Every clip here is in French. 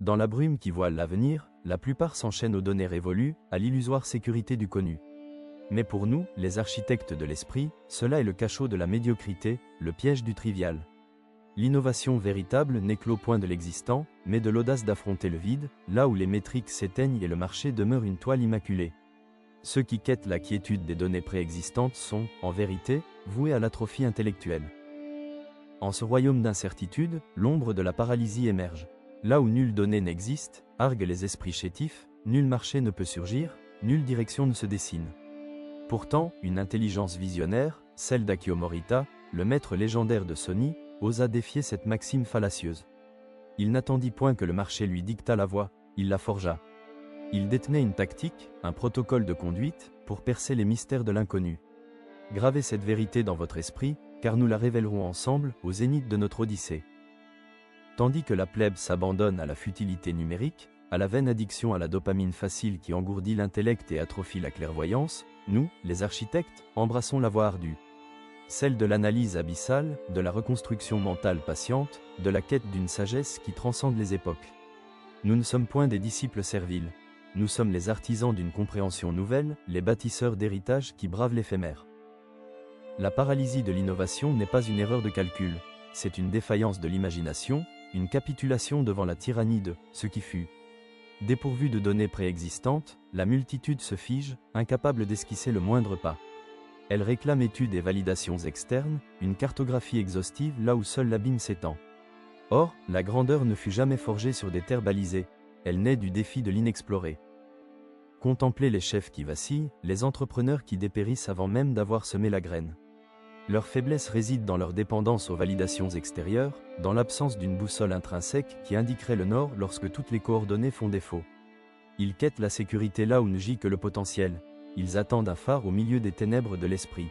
Dans la brume qui voile l'avenir, la plupart s'enchaînent aux données révolues, à l'illusoire sécurité du connu. Mais pour nous, les architectes de l'esprit, cela est le cachot de la médiocrité, le piège du trivial. L'innovation véritable n'est que l'au point de l'existant, mais de l'audace d'affronter le vide, là où les métriques s'éteignent et le marché demeure une toile immaculée. Ceux qui quêtent la quiétude des données préexistantes sont, en vérité, voués à l'atrophie intellectuelle. En ce royaume d'incertitude, l'ombre de la paralysie émerge. Là où nulle donnée n'existe, arguent les esprits chétifs, nul marché ne peut surgir, nulle direction ne se dessine. Pourtant, une intelligence visionnaire, celle d'Akio Morita, le maître légendaire de Sony, osa défier cette maxime fallacieuse. Il n'attendit point que le marché lui dictât la voie, il la forgea. Il détenait une tactique, un protocole de conduite, pour percer les mystères de l'inconnu. Gravez cette vérité dans votre esprit, car nous la révélerons ensemble au zénith de notre odyssée. Tandis que la plèbe s'abandonne à la futilité numérique, à la vaine addiction à la dopamine facile qui engourdit l'intellect et atrophie la clairvoyance, nous, les architectes, embrassons la voie ardue. Celle de l'analyse abyssale, de la reconstruction mentale patiente, de la quête d'une sagesse qui transcende les époques. Nous ne sommes point des disciples serviles. Nous sommes les artisans d'une compréhension nouvelle, les bâtisseurs d'héritage qui bravent l'éphémère. La paralysie de l'innovation n'est pas une erreur de calcul, c'est une défaillance de l'imagination, une capitulation devant la tyrannie de ce qui fut. Dépourvue de données préexistantes, la multitude se fige, incapable d'esquisser le moindre pas. Elle réclame études et validations externes, une cartographie exhaustive là où seul l'abîme s'étend. Or, la grandeur ne fut jamais forgée sur des terres balisées, elle naît du défi de l'inexploré. Contemplez les chefs qui vacillent, les entrepreneurs qui dépérissent avant même d'avoir semé la graine. Leur faiblesse réside dans leur dépendance aux validations extérieures, dans l'absence d'une boussole intrinsèque qui indiquerait le nord lorsque toutes les coordonnées font défaut. Ils quêtent la sécurité là où ne gît que le potentiel. Ils attendent un phare au milieu des ténèbres de l'esprit.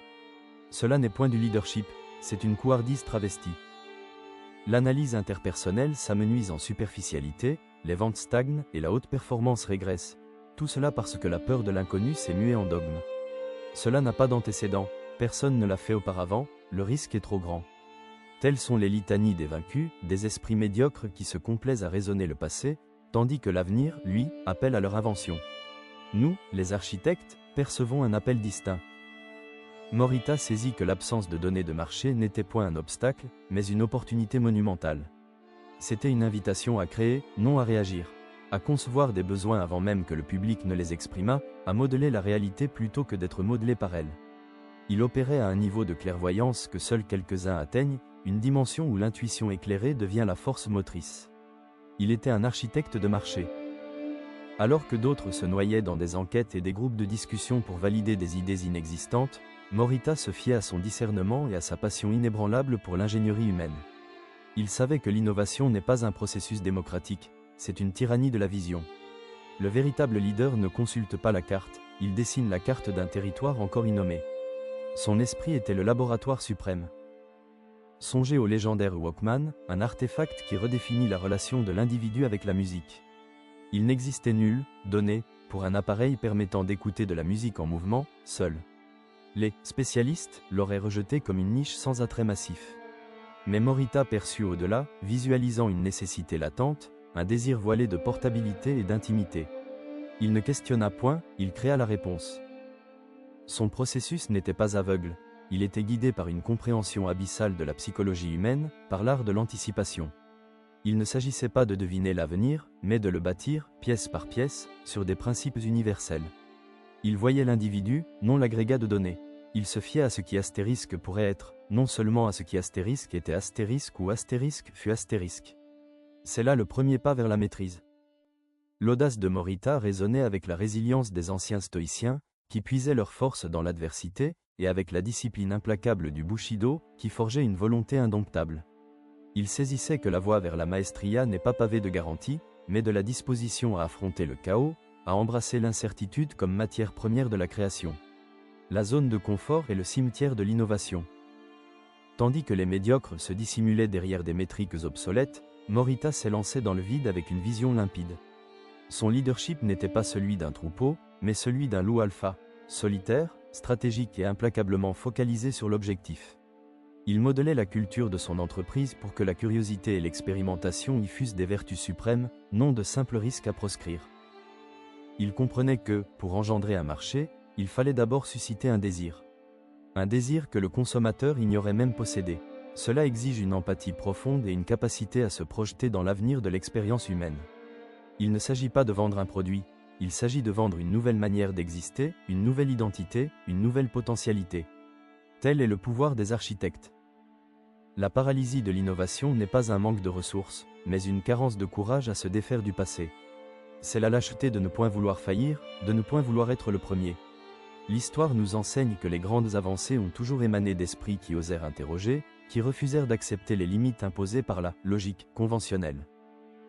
Cela n'est point du leadership, c'est une couardise travestie. L'analyse interpersonnelle s'amenuise en superficialité, les ventes stagnent et la haute performance régresse. Tout cela parce que la peur de l'inconnu s'est muée en dogme. Cela n'a pas d'antécédent, personne ne l'a fait auparavant, le risque est trop grand. Telles sont les litanies des vaincus, des esprits médiocres qui se complaisent à raisonner le passé, tandis que l'avenir, lui, appelle à leur invention. Nous, les architectes, percevons un appel distinct. Morita saisit que l'absence de données de marché n'était point un obstacle, mais une opportunité monumentale. C'était une invitation à créer, non à réagir, à concevoir des besoins avant même que le public ne les exprimât, à modeler la réalité plutôt que d'être modelé par elle. Il opérait à un niveau de clairvoyance que seuls quelques-uns atteignent, une dimension où l'intuition éclairée devient la force motrice. Il était un architecte de marché. Alors que d'autres se noyaient dans des enquêtes et des groupes de discussion pour valider des idées inexistantes, Morita se fiait à son discernement et à sa passion inébranlable pour l'ingénierie humaine. Il savait que l'innovation n'est pas un processus démocratique, c'est une tyrannie de la vision. Le véritable leader ne consulte pas la carte, il dessine la carte d'un territoire encore innommé. Son esprit était le laboratoire suprême. Songez au légendaire Walkman, un artefact qui redéfinit la relation de l'individu avec la musique. Il n'existait nulle donnée pour un appareil permettant d'écouter de la musique en mouvement, seul. Les spécialistes l'auraient rejeté comme une niche sans attrait massif. Mais Morita perçut au-delà, visualisant une nécessité latente, un désir voilé de portabilité et d'intimité. Il ne questionna point, il créa la réponse. Son processus n'était pas aveugle, il était guidé par une compréhension abyssale de la psychologie humaine, par l'art de l'anticipation. Il ne s'agissait pas de deviner l'avenir, mais de le bâtir, pièce par pièce, sur des principes universels. Il voyait l'individu, non l'agrégat de données. Il se fiait à ce qui astérisque pourrait être, non seulement à ce qui astérisque était astérisque ou astérisque fut astérisque. C'est là le premier pas vers la maîtrise. L'audace de Morita résonnait avec la résilience des anciens stoïciens, qui puisaient leur force dans l'adversité, et avec la discipline implacable du Bushido, qui forgeait une volonté indomptable. Il saisissait que la voie vers la maestria n'est pas pavée de garanties, mais de la disposition à affronter le chaos, à embrasser l'incertitude comme matière première de la création. La zone de confort est le cimetière de l'innovation. Tandis que les médiocres se dissimulaient derrière des métriques obsolètes, Morita s'élançait dans le vide avec une vision limpide. Son leadership n'était pas celui d'un troupeau, mais celui d'un loup alpha, solitaire, stratégique et implacablement focalisé sur l'objectif. Il modelait la culture de son entreprise pour que la curiosité et l'expérimentation y fussent des vertus suprêmes, non de simples risques à proscrire. Il comprenait que, pour engendrer un marché, il fallait d'abord susciter un désir. Un désir que le consommateur ignorait même posséder. Cela exige une empathie profonde et une capacité à se projeter dans l'avenir de l'expérience humaine. Il ne s'agit pas de vendre un produit, il s'agit de vendre une nouvelle manière d'exister, une nouvelle identité, une nouvelle potentialité. Tel est le pouvoir des architectes. La paralysie de l'innovation n'est pas un manque de ressources, mais une carence de courage à se défaire du passé. C'est la lâcheté de ne point vouloir faillir, de ne point vouloir être le premier. L'histoire nous enseigne que les grandes avancées ont toujours émané d'esprits qui osèrent interroger, qui refusèrent d'accepter les limites imposées par la logique conventionnelle.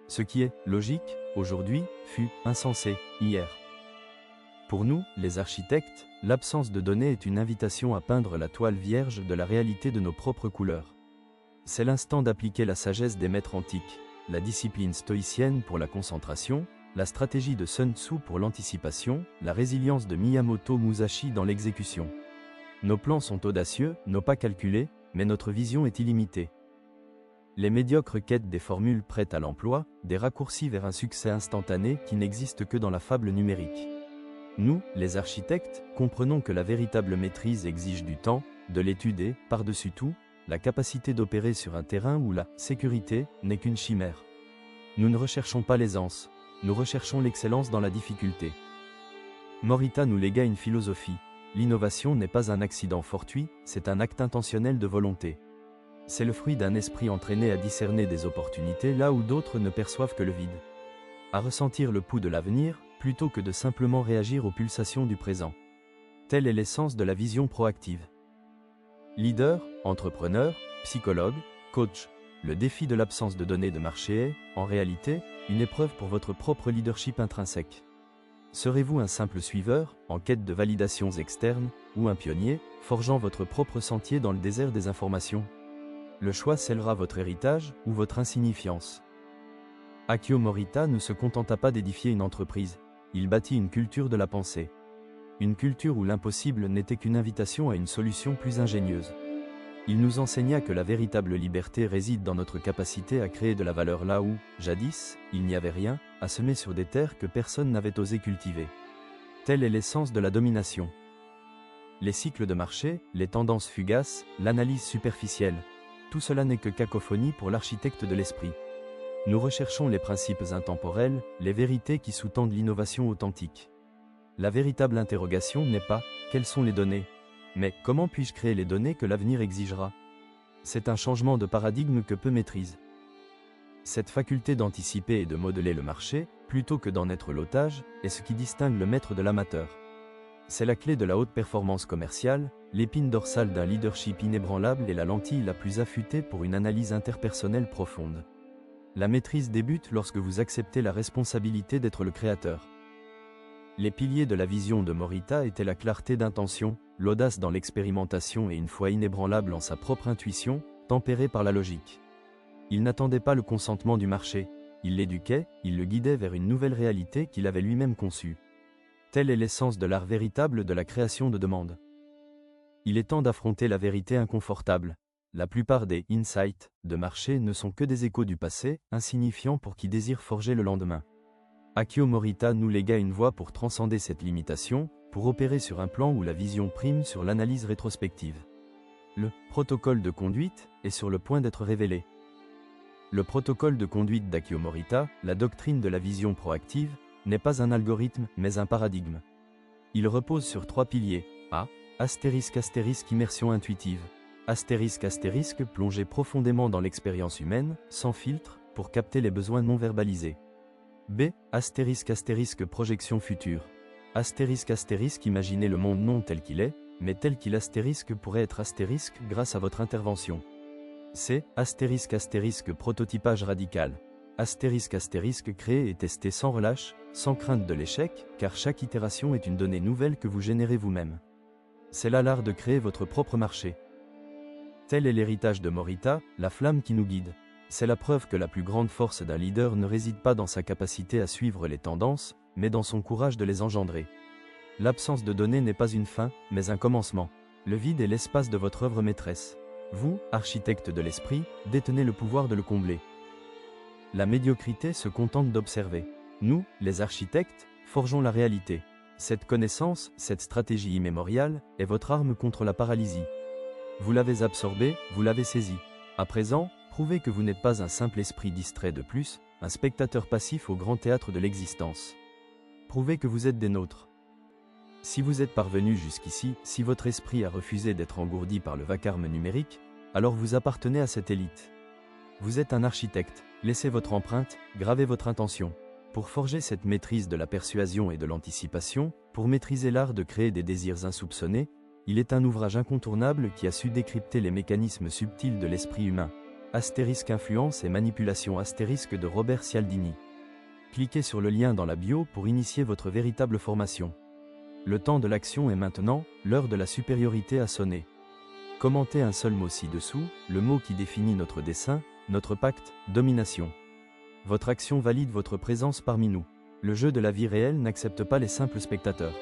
Ce qui est logique, aujourd'hui, fut insensé, hier. Pour nous, les architectes, l'absence de données est une invitation à peindre la toile vierge de la réalité de nos propres couleurs. C'est l'instant d'appliquer la sagesse des maîtres antiques, la discipline stoïcienne pour la concentration, la stratégie de Sun Tzu pour l'anticipation, la résilience de Miyamoto Musashi dans l'exécution. Nos plans sont audacieux, nos pas calculés, mais notre vision est illimitée. Les médiocres quêtent des formules prêtes à l'emploi, des raccourcis vers un succès instantané qui n'existe que dans la fable numérique. Nous, les architectes, comprenons que la véritable maîtrise exige du temps, de l'étude et, par-dessus tout, la capacité d'opérer sur un terrain où la sécurité n'est qu'une chimère. Nous ne recherchons pas l'aisance, nous recherchons l'excellence dans la difficulté. Morita nous légua une philosophie. L'innovation n'est pas un accident fortuit, c'est un acte intentionnel de volonté. C'est le fruit d'un esprit entraîné à discerner des opportunités là où d'autres ne perçoivent que le vide. À ressentir le pouls de l'avenir, plutôt que de simplement réagir aux pulsations du présent. Telle est l'essence de la vision proactive. Leader, entrepreneur, psychologue, coach, le défi de l'absence de données de marché est, en réalité, une épreuve pour votre propre leadership intrinsèque. Serez-vous un simple suiveur, en quête de validations externes, ou un pionnier, forgeant votre propre sentier dans le désert des informations? Le choix scellera votre héritage, ou votre insignifiance. Akio Morita ne se contenta pas d'édifier une entreprise, il bâtit une culture de la pensée. Une culture où l'impossible n'était qu'une invitation à une solution plus ingénieuse. Il nous enseigna que la véritable liberté réside dans notre capacité à créer de la valeur là où, jadis, il n'y avait rien, à semer sur des terres que personne n'avait osé cultiver. Telle est l'essence de la domination. Les cycles de marché, les tendances fugaces, l'analyse superficielle, tout cela n'est que cacophonie pour l'architecte de l'esprit. Nous recherchons les principes intemporels, les vérités qui sous-tendent l'innovation authentique. La véritable interrogation n'est pas « quelles sont les données ?» mais « comment puis-je créer les données que l'avenir exigera ?» C'est un changement de paradigme que peu maîtrisent. Cette faculté d'anticiper et de modeler le marché, plutôt que d'en être l'otage, est ce qui distingue le maître de l'amateur. C'est la clé de la haute performance commerciale, l'épine dorsale d'un leadership inébranlable et la lentille la plus affûtée pour une analyse interpersonnelle profonde. La maîtrise débute lorsque vous acceptez la responsabilité d'être le créateur. Les piliers de la vision de Morita étaient la clarté d'intention, l'audace dans l'expérimentation et une foi inébranlable en sa propre intuition, tempérée par la logique. Il n'attendait pas le consentement du marché, il l'éduquait, il le guidait vers une nouvelle réalité qu'il avait lui-même conçue. Telle est l'essence de l'art véritable de la création de demande. Il est temps d'affronter la vérité inconfortable. La plupart des « insights » de marché ne sont que des échos du passé, insignifiants pour qui désire forger le lendemain. Akio Morita nous légua une voie pour transcender cette limitation, pour opérer sur un plan où la vision prime sur l'analyse rétrospective. Le « protocole de conduite » est sur le point d'être révélé. Le protocole de conduite d'Akio Morita, la doctrine de la vision proactive, n'est pas un algorithme mais un paradigme. Il repose sur 3 piliers. A. ** immersion intuitive. ** plonger profondément dans l'expérience humaine, sans filtre, pour capter les besoins non verbalisés. B. ** projection future. ** imaginez le monde non tel qu'il est, mais tel qu'il pourrait être * grâce à votre intervention. C. ** prototypage radical. ** créer et tester sans relâche, sans crainte de l'échec, car chaque itération est une donnée nouvelle que vous générez vous-même. C'est là l'art de créer votre propre marché. Tel est l'héritage de Morita, la flamme qui nous guide. C'est la preuve que la plus grande force d'un leader ne réside pas dans sa capacité à suivre les tendances, mais dans son courage de les engendrer. L'absence de données n'est pas une fin, mais un commencement. Le vide est l'espace de votre œuvre maîtresse. Vous, architecte de l'esprit, détenez le pouvoir de le combler. La médiocrité se contente d'observer. Nous, les architectes, forgeons la réalité. Cette connaissance, cette stratégie immémoriale, est votre arme contre la paralysie. Vous l'avez absorbée, vous l'avez saisie. À présent, prouvez que vous n'êtes pas un simple esprit distrait de plus, un spectateur passif au grand théâtre de l'existence. Prouvez que vous êtes des nôtres. Si vous êtes parvenu jusqu'ici, si votre esprit a refusé d'être engourdi par le vacarme numérique, alors vous appartenez à cette élite. Vous êtes un architecte, laissez votre empreinte, gravez votre intention. Pour forger cette maîtrise de la persuasion et de l'anticipation, pour maîtriser l'art de créer des désirs insoupçonnés, il est un ouvrage incontournable qui a su décrypter les mécanismes subtils de l'esprit humain. Astérisque influence et manipulation astérisque de Robert Cialdini. Cliquez sur le lien dans la bio pour initier votre véritable formation. Le temps de l'action est maintenant, l'heure de la supériorité a sonné. Commentez un seul mot ci-dessous, le mot qui définit notre dessein, notre pacte, domination. Votre action valide votre présence parmi nous. Le jeu de la vie réelle n'accepte pas les simples spectateurs.